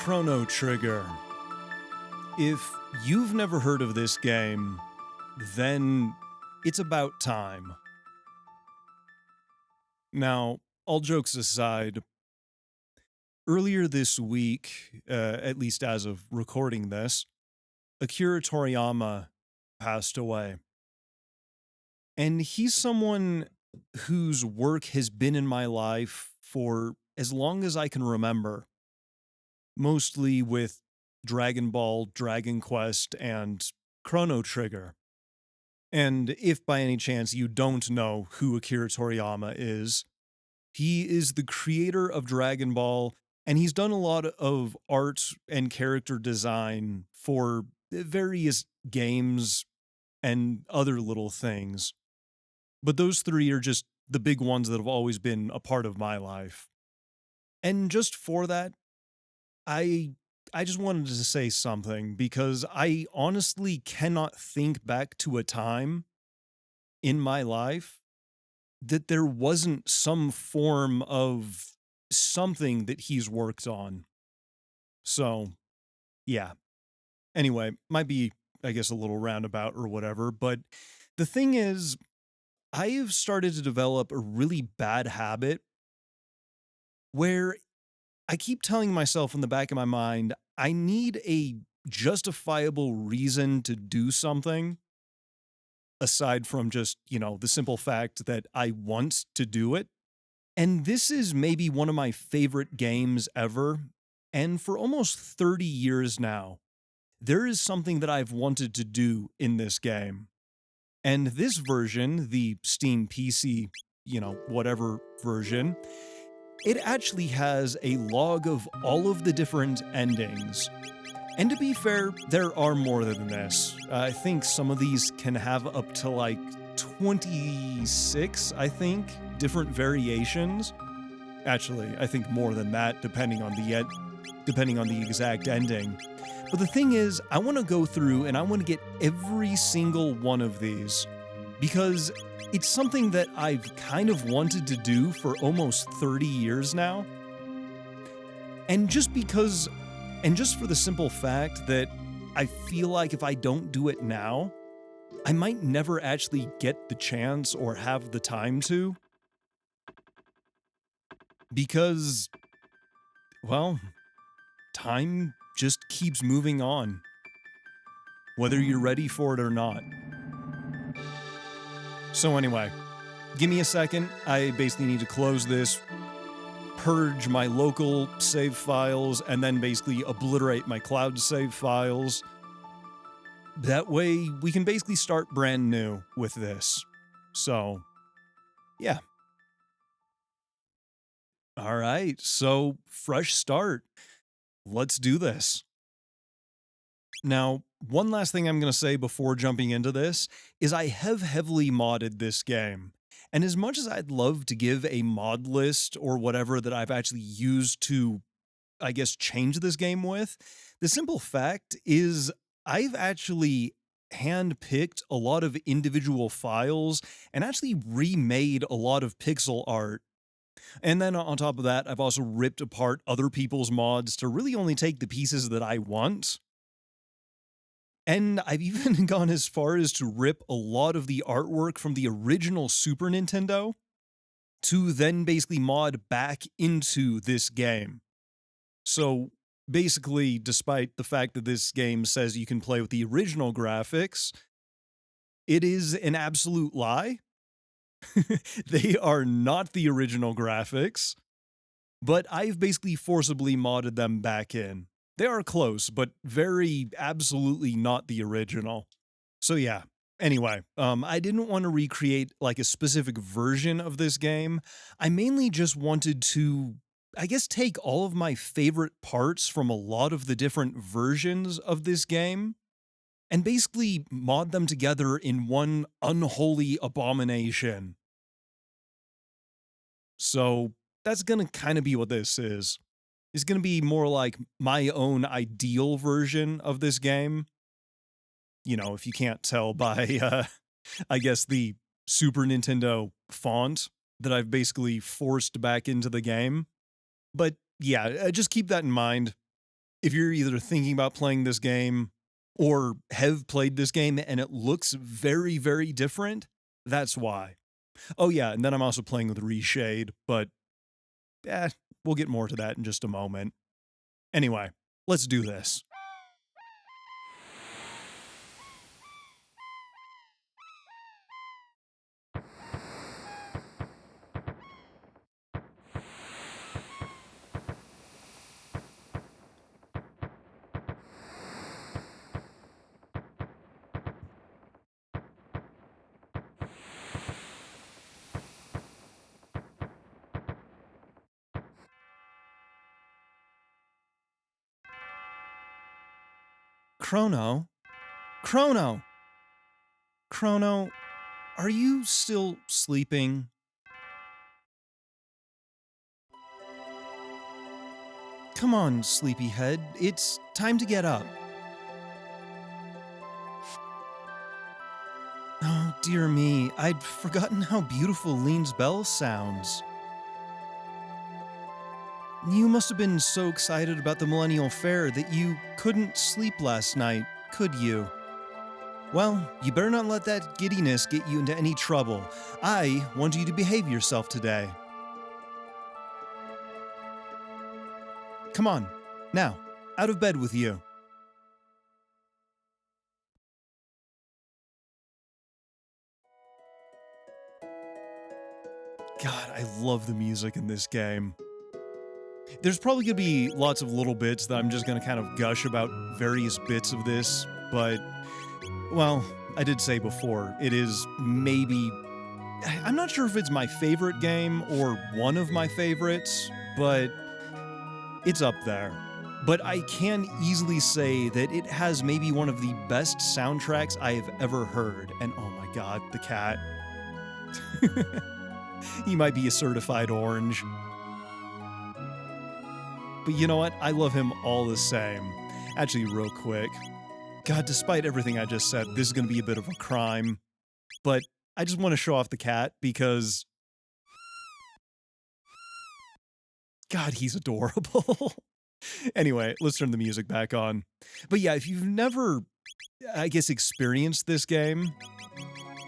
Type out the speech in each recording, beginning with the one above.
Chrono Trigger. If you've never heard of this game, then it's about time. Now, all jokes aside, earlier this week, at least as of recording this, Akira Toriyama passed away. And he's someone whose work has been in my life for as long as I can remember, mostly with Dragon Ball, Dragon Quest, and Chrono Trigger. And if by any chance you don't know who Akira Toriyama is, he is the creator of Dragon Ball, and he's done a lot of art and character design for various games and other little things. But those three are just the big ones that have always been a part of my life. And just for that, I I just wanted to say something because I honestly cannot think back to a time in my life that there wasn't some form of something that he's worked on. So, yeah. Anyway, might be, I guess, a little roundabout or whatever, but the thing is, I've started to develop a really bad habit where I keep telling myself in the back of my mind, I need a justifiable reason to do something aside from just, the simple fact that I want to do it. And this is maybe one of my favorite games ever. And for almost 30 years now, there is something that I've wanted to do in this game. And this version, the Steam PC, whatever version, it actually has a log of all of the different endings. And to be fair, there are more than this. I think some of these can have up to like 26, different variations. Actually, I think more than that, depending on the exact ending. But the thing is, I want to go through and I want to get every single one of these because it's something that I've kind of wanted to do for almost 30 years now. And just for the simple fact that I feel like if I don't do it now, I might never actually get the chance or have the time to. Because, well, time just keeps moving on, whether you're ready for it or not. So anyway, give me a second. I basically need to close this, purge my local save files, and then basically obliterate my cloud save files. That way, we can basically start brand new with this. So, yeah. All right, so fresh start. Let's do this. Now, one last thing I'm going to say before jumping into this is I have heavily modded this game. And as much as I'd love to give a mod list or whatever that I've actually used to, I guess, change this game with, the simple fact is I've actually handpicked a lot of individual files and actually remade a lot of pixel art. And then on top of that, I've also ripped apart other people's mods to really only take the pieces that I want. And I've even gone as far as to rip a lot of the artwork from the original Super Nintendo to then basically mod back into this game. So basically, despite the fact that this game says you can play with the original graphics, it is an absolute lie. They are not the original graphics, but I've basically forcibly modded them back in. They are close, but very absolutely not the original. So yeah, anyway, I didn't want to recreate like a specific version of this game. I mainly just wanted to, I guess, take all of my favorite parts from a lot of the different versions of this game and basically mod them together in one unholy abomination. So that's gonna kind of be what this is. It's gonna be more like my own ideal version of this game. If you can't tell by, I guess, the Super Nintendo font that I've basically forced back into the game. But yeah, just keep that in mind. If you're either thinking about playing this game or have played this game and it looks very, very different, that's why. Oh yeah, and then I'm also playing with Reshade, but we'll get more to that in just a moment. Anyway, let's do this. Chrono? Chrono! Chrono, are you still sleeping? Come on, sleepyhead. It's time to get up. Oh, dear me. I'd forgotten how beautiful Lean's bell sounds. You must have been so excited about the Millennial Fair that you couldn't sleep last night, could you? Well, you better not let that giddiness get you into any trouble. I want you to behave yourself today. Come on, now, out of bed with you. God, I love the music in this game. There's probably gonna be lots of little bits that I'm just gonna kind of gush about various bits of this, but, well, I did say before, it is maybe... I'm not sure if it's my favorite game or one of my favorites, but it's up there. But I can easily say that it has maybe one of the best soundtracks I have ever heard, and oh my god, the cat. He might be a certified orange. But you know what? I love him all the same. Actually, real quick. God, despite everything I just said, this is going to be a bit of a crime. But I just want to show off the cat because... God, he's adorable. Anyway, let's turn the music back on. But yeah, if you've never, I guess, experienced this game,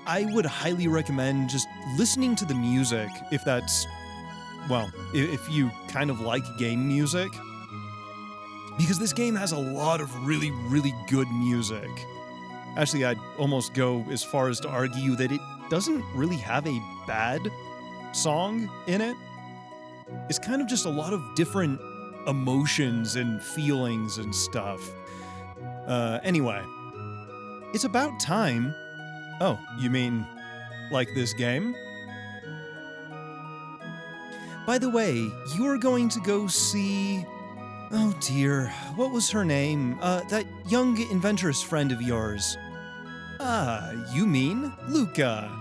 I would highly recommend just listening to the music if that's... well, if you kind of like game music, because this game has a lot of really, really good music. Actually, I'd almost go as far as to argue that it doesn't really have a bad song in it. It's kind of just a lot of different emotions and feelings and stuff. Anyway, it's about time. Oh, you mean like this game? By the way, you're going to go see... oh dear, what was her name? That young inventor's friend of yours. Ah, you mean Luca.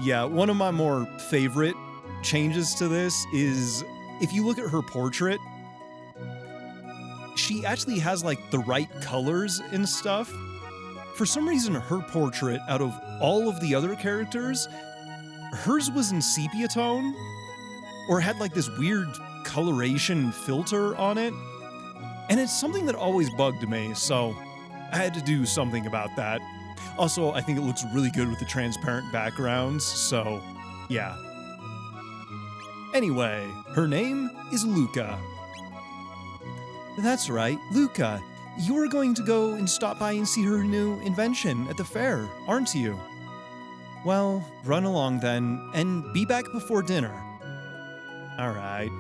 Yeah, one of my more favorite changes to this is, if you look at her portrait, she actually has like the right colors and stuff. For some reason, her portrait, out of all of the other characters, hers was in sepia tone, or had like this weird coloration filter on it. And it's something that always bugged me, so I had to do something about that. Also, I think it looks really good with the transparent backgrounds, so yeah. Anyway, her name is Luca. That's right, Luca. You're going to go and stop by and see her new invention at the fair, aren't you? Well, run along then, and be back before dinner. Alright.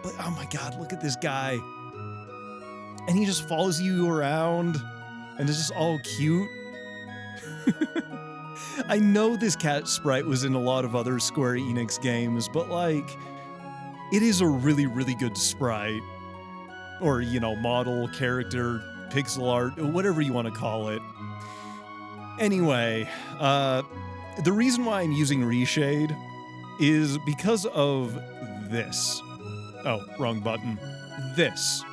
But oh my god, look at this guy. And he just follows you around, and it's just all cute. I know this cat sprite was in a lot of other Square Enix games, but like, it is a really, really good sprite. Or, you know, model, character, pixel art, whatever you want to call it. Anyway, the reason why I'm using Reshade is because of this. Oh, wrong button. This.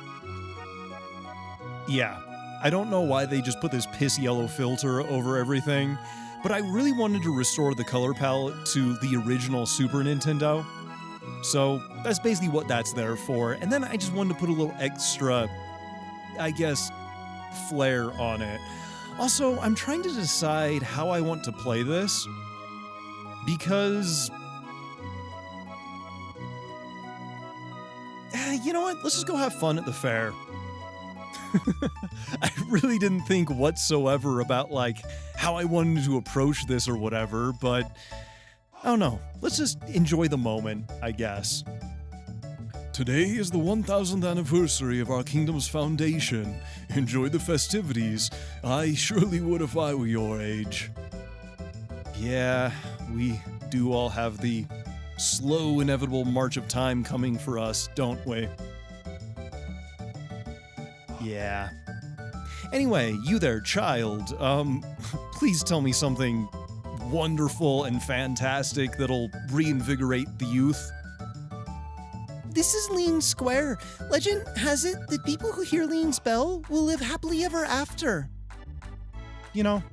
Yeah, I don't know why they just put this piss yellow filter over everything, but I really wanted to restore the color palette to the original Super Nintendo. So that's basically what that's there for, and then I just wanted to put a little extra I guess, flair on it. Also, I'm trying to decide how I want to play this, because you know what? Let's just go have fun at the fair. I really didn't think whatsoever about, like, how I wanted to approach this or whatever, but I don't know. Let's just enjoy the moment, I guess. Today is the 1000th anniversary of our kingdom's foundation. Enjoy the festivities. I surely would if I were your age. Yeah, we do all have the slow, inevitable march of time coming for us, don't we? Yeah. Anyway, you there, child, please tell me something wonderful and fantastic that'll reinvigorate the youth. This is Lean Square. Legend has it that people who hear Lean's bell will live happily ever after. You know,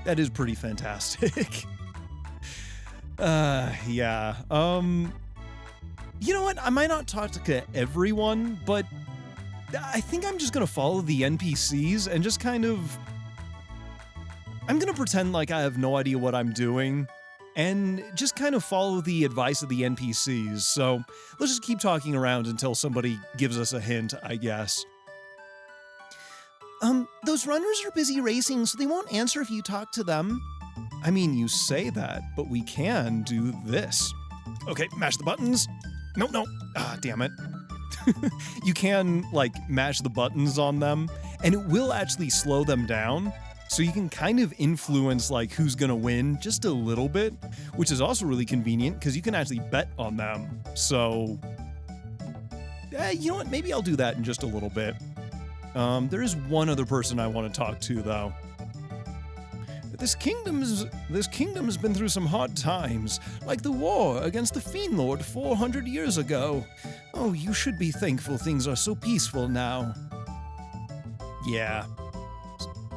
that is pretty fantastic. Yeah. You know what? I might not talk to everyone, but I think I'm just gonna follow the NPCs and just kind of... I'm gonna pretend like I have no idea what I'm doing and just kind of follow the advice of the NPCs. So let's just keep talking around until somebody gives us a hint, I guess. Those runners are busy racing, so they won't answer if you talk to them. I mean, you say that, but we can do this. Okay, mash the buttons. No. Ah, damn it. You can, like, mash the buttons on them, and it will actually slow them down, so you can kind of influence, like, who's gonna win just a little bit, which is also really convenient, because you can actually bet on them. So, you know what? Maybe I'll do that in just a little bit. There is one other person I want to talk to, though. This kingdom's been through some hard times, like the war against the Fiend Lord 400 years ago. Oh, you should be thankful things are so peaceful now. Yeah.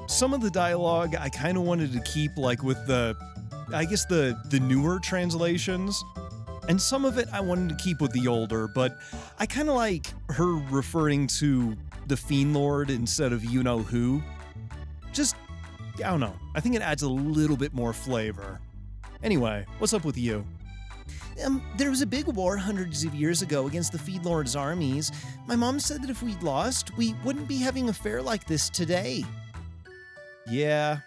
Some of the dialogue I kind of wanted to keep, like, with the newer translations, and some of it I wanted to keep with the older, but I kind of like her referring to the Fiend Lord instead of you-know-who. Just, I don't know. I think it adds a little bit more flavor. Anyway, what's up with you? There was a big war hundreds of years ago against the Fiend Lord's armies. My mom said that if we'd lost, we wouldn't be having a fair like this today. Yeah,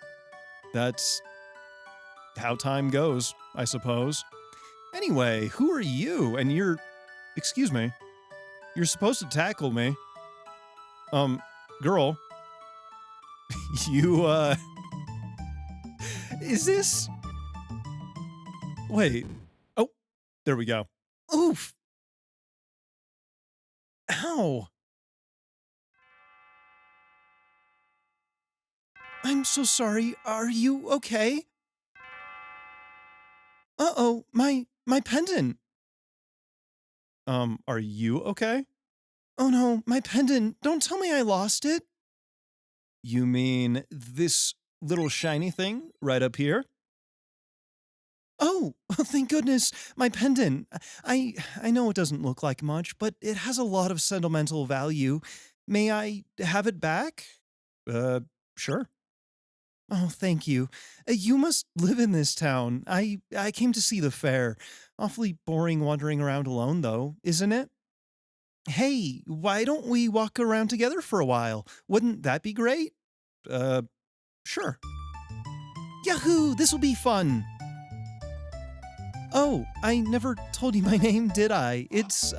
that's how time goes, I suppose. Anyway, who are you? And excuse me, you're supposed to tackle me. Girl, you, is this... Wait. Oh, there we go. Oof. Ow. I'm so sorry. Are you okay? Uh-oh, my pendant. Are you okay? Oh no, my pendant. Don't tell me I lost it. You mean this little shiny thing right up here? Oh, thank goodness, my pendant. I know it doesn't look like much, but it has a lot of sentimental value. May I have it back? Sure. Oh, thank you. You must live in this town. I came to see the fair. Awfully boring wandering around alone, though, isn't it? Hey, why don't we walk around together for a while? Wouldn't that be great? Sure. Yahoo! This'll be fun! Oh, I never told you my name, did I? It's,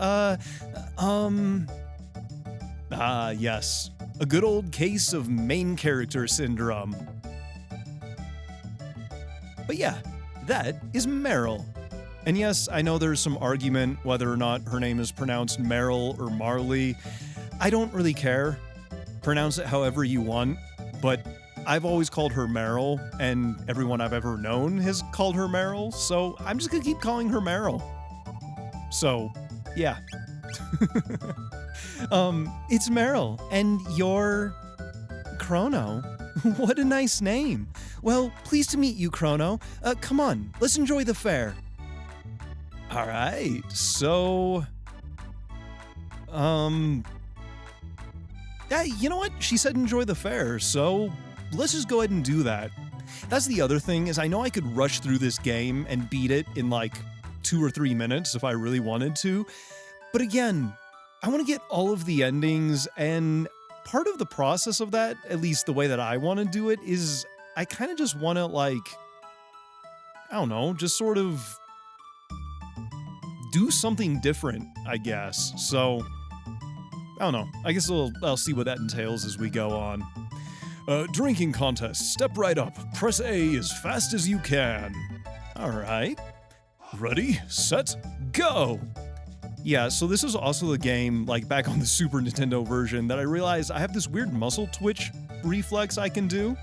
yes. A good old case of main character syndrome. But yeah, that is Meryl. And yes, I know there's some argument whether or not her name is pronounced Meryl or Marley. I don't really care. Pronounce it however you want, but I've always called her Meryl, and everyone I've ever known has called her Meryl, so I'm just gonna keep calling her Meryl. So, yeah. It's Meryl, and you're... Chrono. What a nice name. Well, pleased to meet you, Chrono. Come on, let's enjoy the fair. All right, so... You know what? She said enjoy the fair, so let's just go ahead and do that. That's the other thing, is I know I could rush through this game and beat it in like 2 or 3 minutes if I really wanted to. But again, I want to get all of the endings, and part of the process of that, at least the way that I want to do it, is I kind of just want to, like, I don't know, just sort of do something different, I guess. So, I don't know. I guess I'll see what that entails as we go on. Drinking contest. Step right up. Press A as fast as you can. All right. Ready, set, go! Yeah, so this is also a game, like back on the Super Nintendo version, that I realized I have this weird muscle twitch reflex I can do,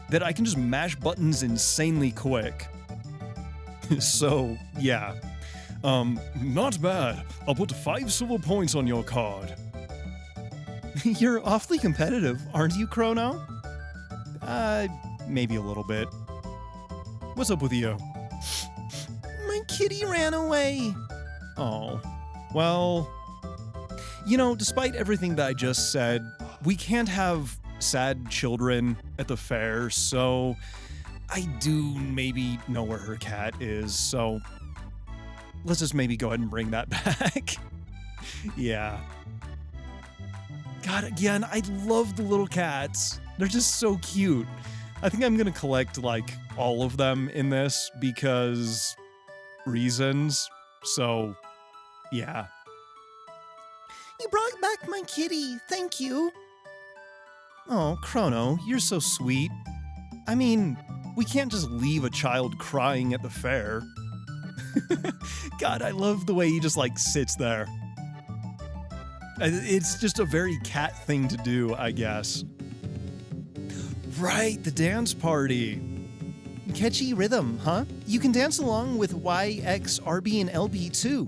that I can just mash buttons insanely quick. So, yeah. Not bad. I'll put 5 silver points on your card. You're awfully competitive, aren't you, Chrono? Maybe a little bit. What's up with you? My kitty ran away. Oh, well, you know, despite everything that I just said, we can't have sad children at the fair, so I do maybe know where her cat is, so let's just maybe go ahead and bring that back. Yeah. God, again, I love the little cats. They're just so cute. I think I'm gonna collect, like, all of them in this because reasons. So, yeah. You brought back my kitty, thank you. Oh, Chrono, you're so sweet. I mean, we can't just leave a child crying at the fair. God, I love the way he just, like, sits there. It's just a very cat thing to do, I guess. Right, the dance party. Catchy rhythm, huh? You can dance along with Y, X, RB, and LB too.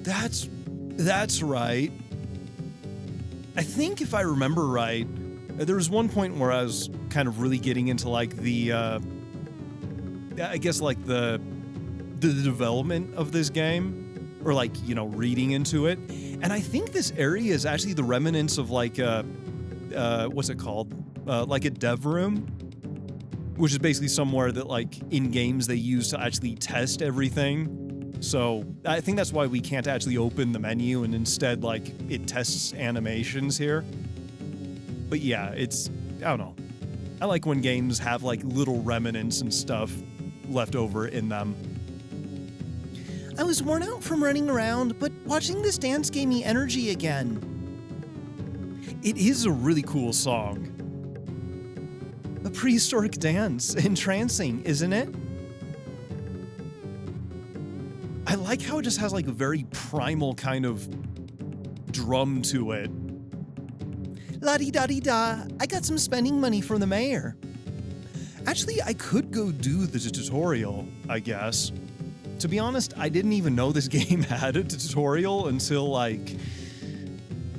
That's right. I think if I remember right, there was one point where I was kind of really getting into like the, I guess like the development of this game, or like, you know, reading into it. And I think this area is actually the remnants of like what's it called? Like a dev room, which is basically somewhere that like in games they use to actually test everything. So I think that's why we can't actually open the menu and instead like it tests animations here. But yeah, I don't know. I like when games have like little remnants and stuff left over in them. I was worn out from running around, but watching this dance gave me energy again. It is a really cool song. A prehistoric dance, entrancing, isn't it? I like how it just has like a very primal kind of drum to it. La-di-da-di-da, I got some spending money from the mayor. Actually, I could go do the tutorial, I guess. To be honest, I didn't even know this game had a tutorial until like,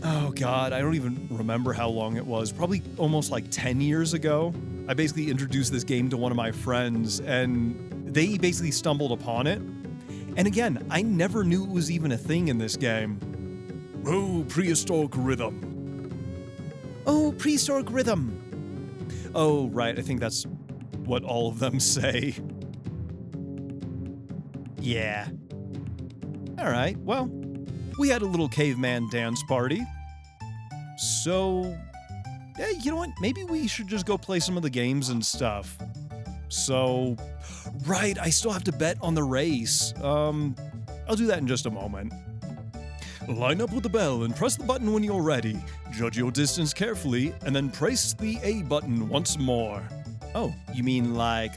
oh god, I don't even remember how long it was. Probably almost like 10 years ago. I basically introduced this game to one of my friends and they basically stumbled upon it. And again, I never knew it was even a thing in this game. Oh, prehistoric rhythm. Oh, prehistoric rhythm. Oh, right, I think that's what all of them say. Yeah. Alright, well, we had a little caveman dance party. So, yeah, you know what? Maybe we should just go play some of the games and stuff. So, right, I still have to bet on the race. I'll do that in just a moment. Line up with the bell and press the button when you're ready. Judge your distance carefully, and then press the A button once more. Oh, you mean like...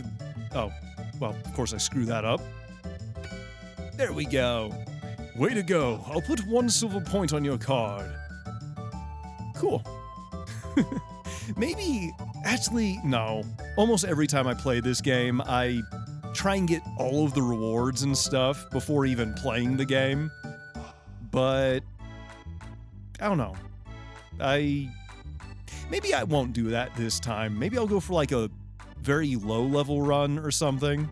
Oh, well, of course I screw that up. There we go. Way to go. I'll put 1 silver point on your card. Cool. Maybe... Actually, no. Almost every time I play this game, I try and get all of the rewards and stuff before even playing the game. But... I don't know. Maybe I won't do that this time. Maybe I'll go for like a very low-level run or something.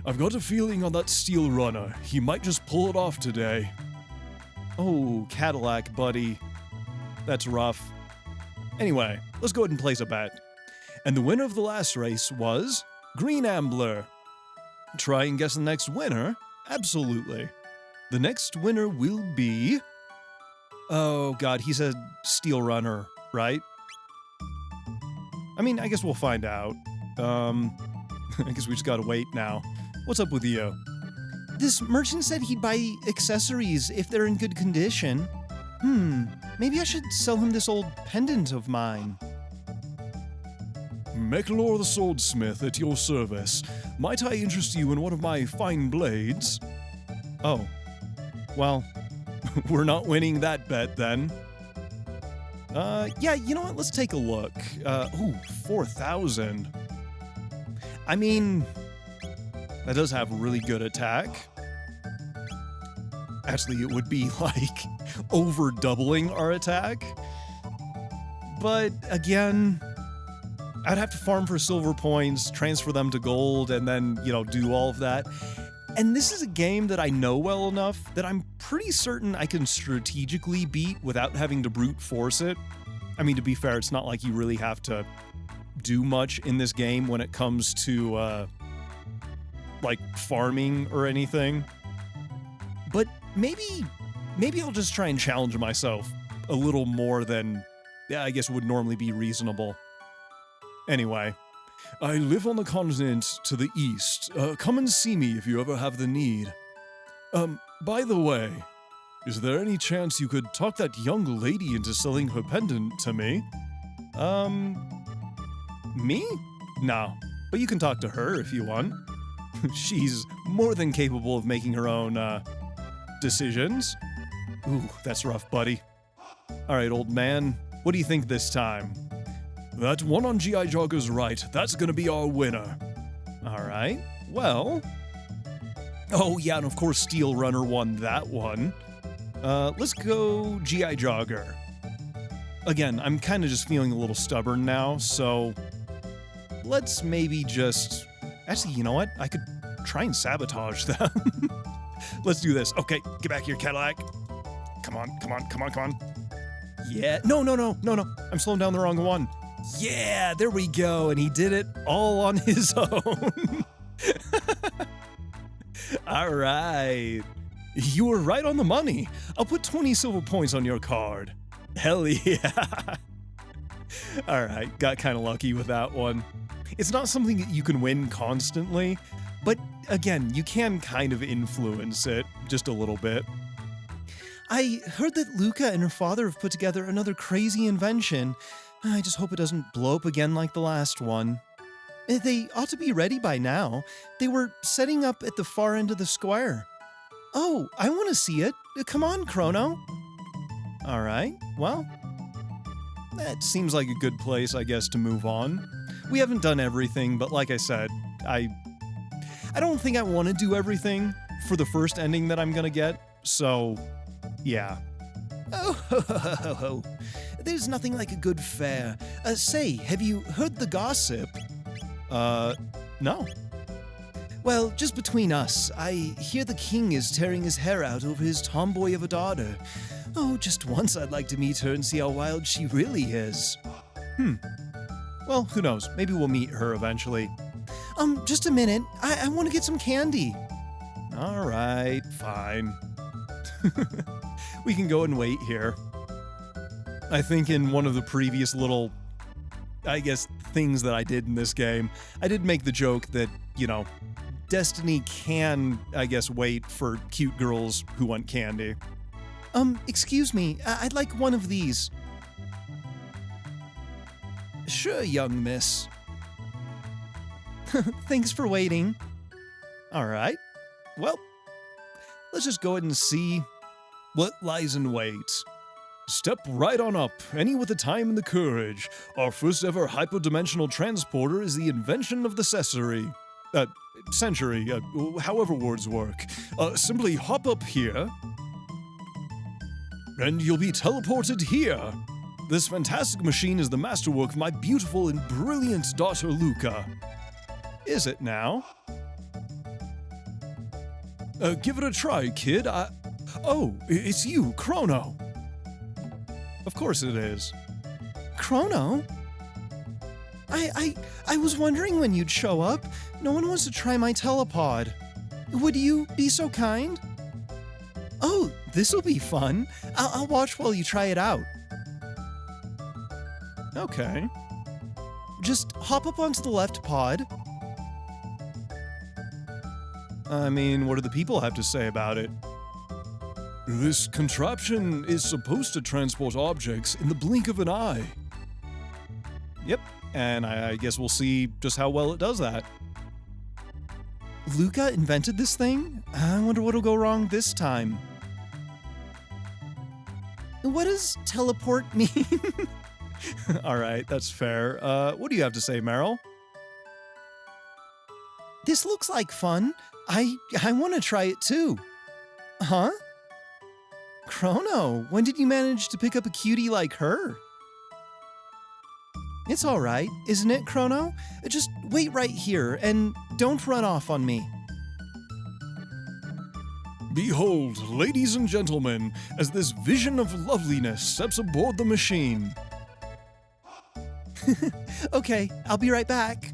I've got a feeling on that steel runner. He might just pull it off today. Oh, Cadillac, buddy. That's rough. Anyway, let's go ahead and place a bet. And the winner of the last race was Green Ambler. Try and guess the next winner? Absolutely. The next winner will be... Oh god, he said Steel Runner, right? I mean, I guess we'll find out. I guess we just gotta wait now. What's up with you? This merchant said he'd buy accessories if they're in good condition. Maybe I should sell him this old pendant of mine. Mekalor the Swordsmith at your service. Might I interest you in one of my fine blades? Oh. Well, we're not winning that bet then. Yeah, you know what? Let's take a look. Ooh, 4,000. I mean, that does have really good attack. Actually, it would be like over doubling our attack. But again, I'd have to farm for silver points, transfer them to gold, and then, do all of that. And this is a game that I know well enough that I'm pretty certain I can strategically beat without having to brute force it. I mean, to be fair, it's not like you really have to do much in this game when it comes to, like, farming or anything. But maybe I'll just try and challenge myself a little more than, I guess, would normally be reasonable. Anyway, I live on the continent to the east. Come and see me if you ever have the need. By the way, is there any chance you could talk that young lady into selling her pendant to me? Me? No, but you can talk to her if you want. She's more than capable of making her own, decisions. Ooh, that's rough, buddy. Alright, old man, what do you think this time? That one on G.I. Jogger's right. That's gonna be our winner. Alright, well... Oh, yeah, and of course Steel Runner won that one. Let's go G.I. Jogger. Again, I'm kind of just feeling a little stubborn now, so... Let's maybe just... Actually, you know what? I could try and sabotage them. Let's do this. Okay, get back here, Cadillac. Come on. Yeah, no. I'm slowing down the wrong one. Yeah, there we go. And he did it all on his own. All right. You were right on the money. I'll put 20 silver points on your card. Hell yeah. All right, got kind of lucky with that one. It's not something that you can win constantly, but again, you can kind of influence it just a little bit. I heard that Luca and her father have put together another crazy invention. I just hope it doesn't blow up again like the last one. They ought to be ready by now. They were setting up at the far end of the square. Oh, I want to see it. Come on, Chrono. All right, well, that seems like a good place, I guess, to move on. We haven't done everything, but like I said, I don't think I want to do everything for the first ending that I'm gonna get, so yeah. Oh, there's nothing like a good fare. Say, have you heard the gossip? No. Well, just between us, I hear the king is tearing his hair out over his tomboy of a daughter. Oh, just once I'd like to meet her and see how wild she really is. Well, who knows? Maybe we'll meet her eventually. Just a minute. I want to get some candy. All right, fine. We can go and wait here. I think in one of the previous little, I guess, things that I did in this game, I did make the joke that, Destiny can, I guess, wait for cute girls who want candy. Excuse me. I'd like one of these. Sure, young miss. Thanks for waiting. All right. Well, let's just go ahead and see what lies in wait. Step right on up, any with the time and the courage. Our first ever hyperdimensional transporter is the invention of the century, however words work. Simply hop up here, and you'll be teleported here. This fantastic machine is the masterwork of my beautiful and brilliant daughter, Luca. Is it now? Give it a try, kid. Oh, it's you, Chrono. Of course it is. Chrono? I was wondering when you'd show up. No one wants to try my telepod. Would you be so kind? Oh, this'll be fun. I'll watch while you try it out. Okay. Just hop up onto the left pod. I mean, what do the people have to say about it? This contraption is supposed to transport objects in the blink of an eye. Yep, and I guess we'll see just how well it does that. Luca invented this thing? I wonder what'll go wrong this time. What does teleport mean? All right, that's fair. What do you have to say, Meryl? This looks like fun. I want to try it too. Huh? Chrono, when did you manage to pick up a cutie like her? It's all right, isn't it, Chrono? Just wait right here and don't run off on me. Behold, ladies and gentlemen, as this vision of loveliness steps aboard the machine. Okay, I'll be right back.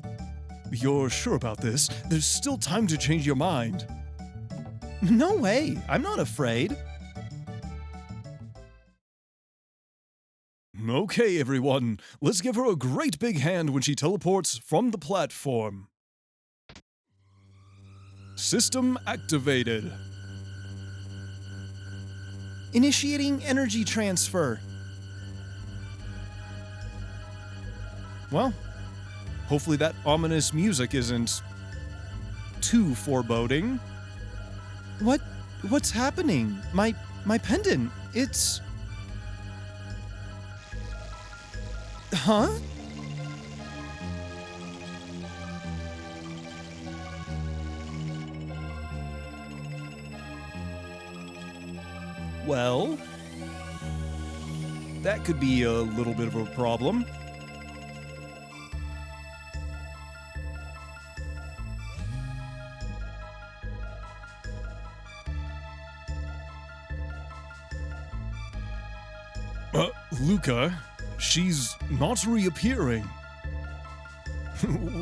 You're sure about this? There's still time to change your mind. No way, I'm not afraid. Okay, everyone, let's give her a great big hand when she teleports from the platform. System activated. Initiating energy transfer. Well, hopefully that ominous music isn't too foreboding. What's happening? My pendant, it's... Huh? Well, that could be a little bit of a problem. Luca, she's not reappearing.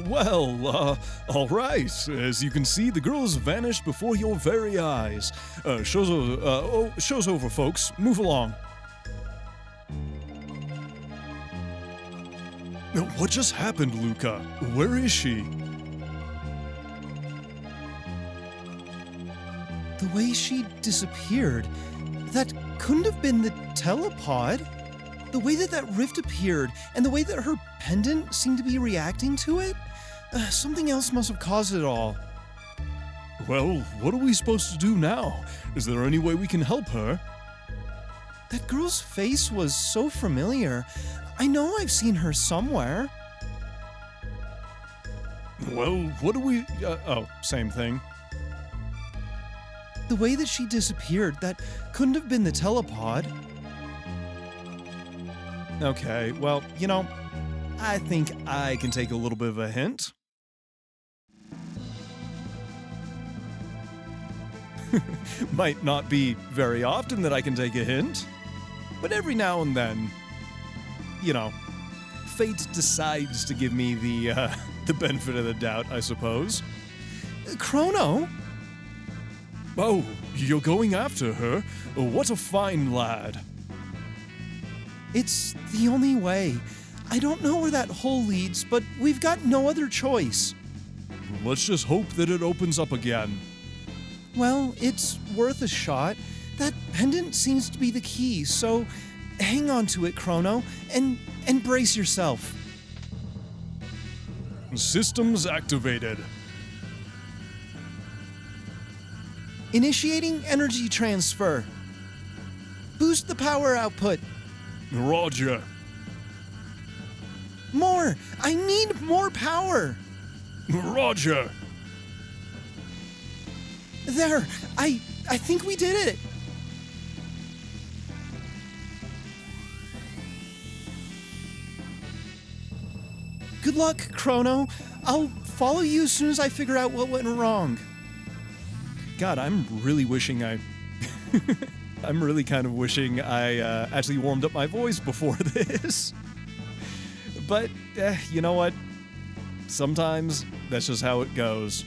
Well, all right. As you can see, the girl has vanished before your very eyes. Show's over, folks. Move along. What just happened, Luca? Where is she? The way she disappeared, that couldn't have been the telepod. The way that rift appeared, and the way that her pendant seemed to be reacting to it, something else must have caused it all. Well, what are we supposed to do now? Is there any way we can help her? That girl's face was so familiar. I know I've seen her somewhere. Well, what do we... same thing. The way that she disappeared, that couldn't have been the telepod. Okay, well, I think I can take a little bit of a hint. Might not be very often that I can take a hint, but every now and then, fate decides to give me the benefit of the doubt, I suppose. Chrono? Oh, you're going after her? What a fine lad. It's the only way. I don't know where that hole leads, but we've got no other choice. Let's just hope that it opens up again. Well, it's worth a shot. That pendant seems to be the key, so hang on to it, Chrono, and brace yourself. Systems activated. Initiating energy transfer. Boost the power output. Roger. More! I need more power! Roger. There! I think we did it! Good luck, Chrono. I'll follow you as soon as I figure out what went wrong. God, I'm really wishing I... I'm really kind of wishing I actually warmed up my voice before this. But you know what? Sometimes that's just how it goes.